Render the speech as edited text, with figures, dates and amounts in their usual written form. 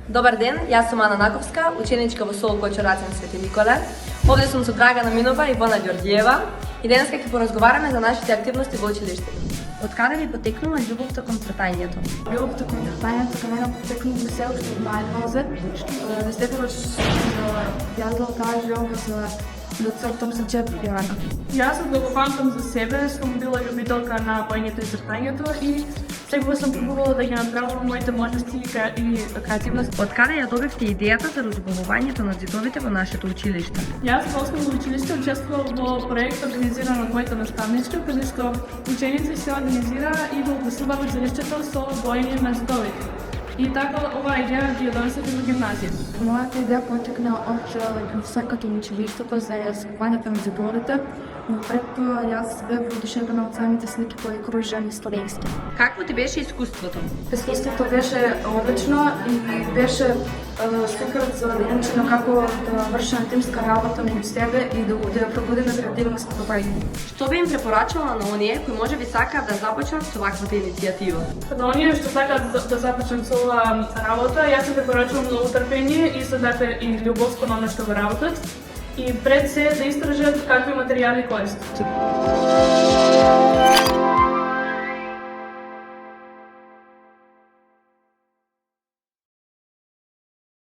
Dobar den, jaz sem Ana Nakovska, učenička v Osnovni šoli Racen Sveti Nikole. Ovdje sam su Dragana Minova i Ivona Đorđijeva i danas kako porazgovarаме за нашите активности во училиште. Од каде ви потекнува љубовта кон цртањето? Љубовта кон цртањето кај мене потекнува се уште од мај возраст. Десетогаш јаздала таа љубов да цртам за 4 рана. Јас го памтам за себе, сум била љубителка на боењето и цртањето и секогаш сум пробувала да ги направам моите можности и креативност. Од каде ја добивте идејата за разубавувањето на ѕидовите во нашето училиште? Јас во основно училиште учествував во проект организиран од мојата наставничка, каде што ученици се организира и го украсува училиштето со боење на ЗИДовите. И така оваа идеја ги ја донесов и во гимназија. Мојата идеја потекна од саката на училиштето за скупањето на ЗИДовите, но пред тоа јас бев одушевена од самите слики кои кружени студентски. Какво ти беше искуството? Искуството беше одлично и беше супер за научено како да вршиме тимска работа меѓу себе и да ја пробудиме креативност во бајни. Што би им препорачала на оние кои може би сакаат да започнат со ваквата иницијатива? На оние што сакаат да започнат со оваа работа, јас им препорачувам многу трпение и соодветно и љубов кон она што го работат. И пред се да истражат какви материјали користат.